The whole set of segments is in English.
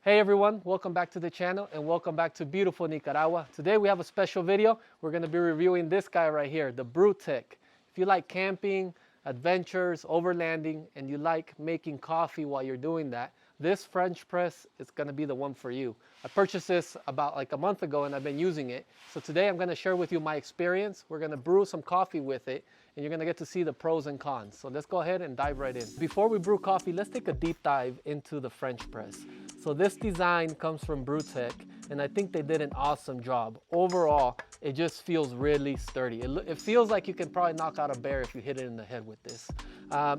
Hey everyone, welcome back to the channel and welcome back to beautiful Nicaragua. Today we have a special video. We're going to be reviewing this guy right here, the Brutrek. If you like camping, adventures, overlanding, and you like making coffee while you're doing that, this French press is going to be the one for you. I purchased this about like a month ago and I've been using it. So today I'm going to share with you my experience. We're going to brew some coffee with it and you're going to get to see the pros and cons. So let's go ahead and dive right in. Before we brew coffee, let's take a deep dive into the French press. So this design comes from Brutrek, and I think they did an awesome job. Overall, it just feels really sturdy. It feels like you can probably knock out a bear if you hit it in the head with this.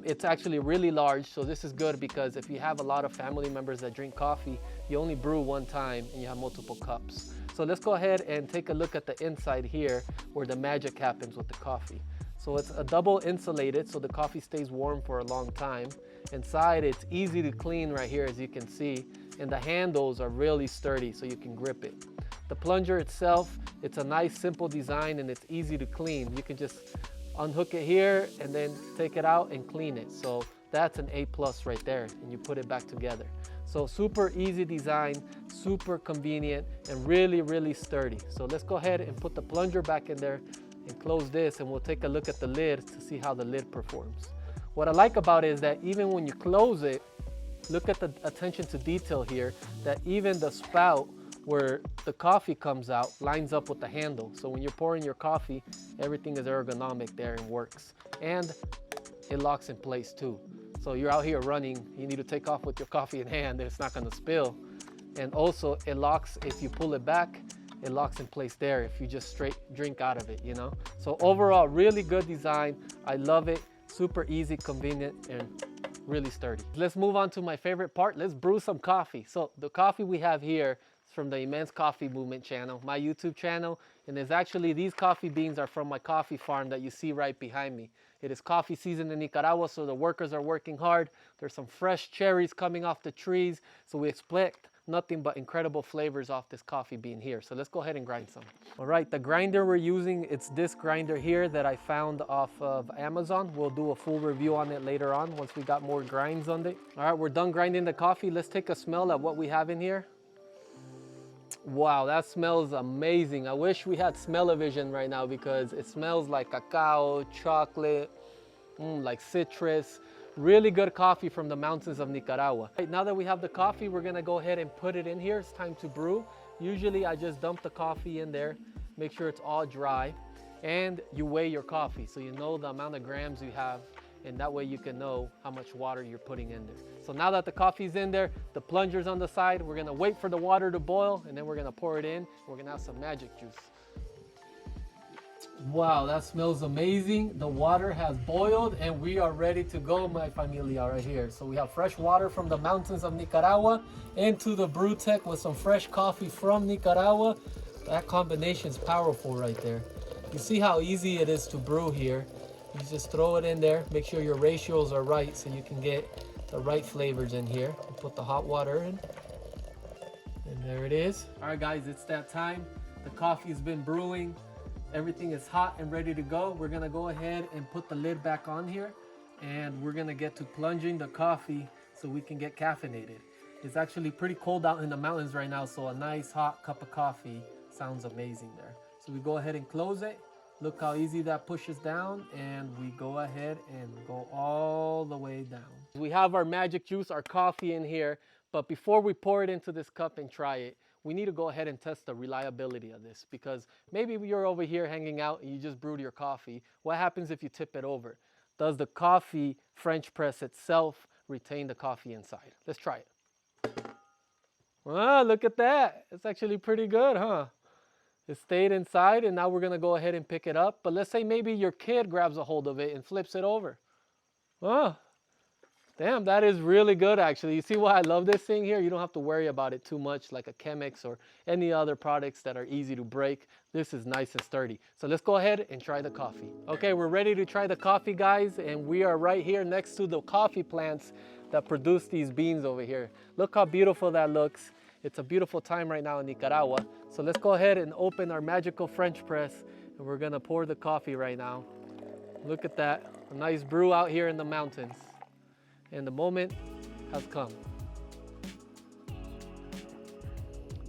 It's actually really large, so this is good because if you have a lot of family members that drink coffee, you only brew one time and you have multiple cups. So let's go ahead and take a look at the inside here where the magic happens with the coffee. So it's a double insulated, so the coffee stays warm for a long time. Inside, it's easy to clean right here, as you can see, and the handles are really sturdy, so you can grip it. The plunger itself, it's a nice, simple design, and it's easy to clean. You can just unhook it here and then take it out and clean it. So that's an A+ right there, and you put it back together. So super easy design, super convenient, and really, really sturdy. So let's go ahead and put the plunger back in there and close this, and we'll take a look at the lid to see how the lid performs. What I like about it is that even when you close it, look at the attention to detail here, that even the spout where the coffee comes out lines up with the handle. So when you're pouring your coffee, everything is ergonomic there and works. And it locks in place too. So you're out here running, you need to take off with your coffee in hand, it's not gonna spill. And also it locks, if you pull it back, it locks in place there if you just straight drink out of it, you know? So overall, really good design. I love it. Super easy, convenient, and really sturdy. Let's move on to my favorite part. Let's brew some coffee. So the coffee we have here is from the Immense Coffee Movement channel, my YouTube channel. And it's actually, these coffee beans are from my coffee farm that you see right behind me. It is coffee season in Nicaragua, so the workers are working hard. There's some fresh cherries coming off the trees. So we expect nothing but incredible flavors off this coffee bean here. So let's go ahead and grind some. All right, the grinder we're using, it's this grinder here that I found off of Amazon. We'll do a full review on it later on once we got more grinds on it. All right, we're done grinding the coffee. Let's take a smell at what we have in here. Wow, that smells amazing. I wish we had smell-o-vision right now because it smells like cacao, chocolate, like citrus. Really good coffee from the mountains of Nicaragua. Right, now that we have the coffee, we're gonna go ahead and put it in here. It's time to brew. Usually I just dump the coffee in there, make sure it's all dry, and you weigh your coffee so you know the amount of grams you have, and that way you can know how much water you're putting in there. So now that the coffee's in there, the plunger's on the side, we're gonna wait for the water to boil, and then we're gonna pour it in. We're gonna have some magic juice. Wow, that smells amazing. The water has boiled and we are ready to go, my familia, right here. So we have fresh water from the mountains of Nicaragua into the Brutrek with some fresh coffee from Nicaragua. That combination is powerful right there. You see how easy it is to brew here. You just throw it in there, make sure your ratios are right so you can get the right flavors in here. And put the hot water in. And there it is. All right, guys, it's that time. The coffee's been brewing. Everything is hot and ready to go. We're gonna go ahead and put the lid back on here and we're gonna get to plunging the coffee so we can get caffeinated. It's actually pretty cold out in the mountains right now, so a nice hot cup of coffee sounds amazing there. So we go ahead and close it. Look how easy that pushes down, and we go ahead and go all the way down. We have our magic juice, our coffee in here, but before we pour it into this cup and try it, we need to go ahead and test the reliability of this, because maybe you're over here hanging out and you just brewed your coffee. What happens if you tip it over? Does the coffee French press itself retain the coffee inside? Let's try it. Ah, look at that. It's actually pretty good, huh? It stayed inside, and now we're gonna go ahead and pick it up. But let's say maybe your kid grabs a hold of it and flips it over. Oh, damn, that is really good, actually. You see why I love this thing here? You don't have to worry about it too much like a Chemex or any other products that are easy to break. This is nice and sturdy. So let's go ahead and try the coffee. Okay, we're ready to try the coffee, guys, and we are right here next to the coffee plants that produce these beans over here. Look how beautiful that looks. It's a beautiful time right now in Nicaragua. So let's go ahead and open our magical French press, and we're gonna pour the coffee right now. Look at that, a nice brew out here in the mountains. And the moment has come.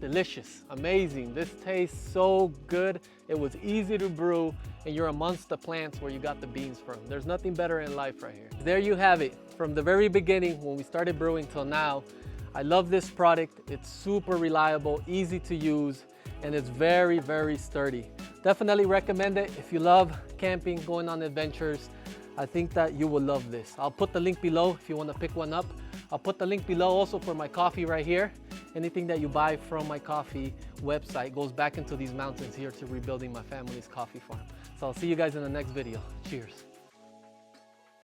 delicious, amazing. This tastes so good. It was easy to brew, and you're amongst the plants where you got the beans from. There's nothing better in life right here. There you have it. From the very beginning, when we started brewing till now, I love this product. It's super reliable, easy to use, and it's very, very sturdy. Definitely recommend it if you love camping, going on adventures. I think that you will love this. I'll put the link below if you want to pick one up. I'll put the link below also for my coffee right here. Anything that you buy from my coffee website goes back into these mountains here to rebuilding my family's coffee farm. So I'll see you guys in the next video. Cheers.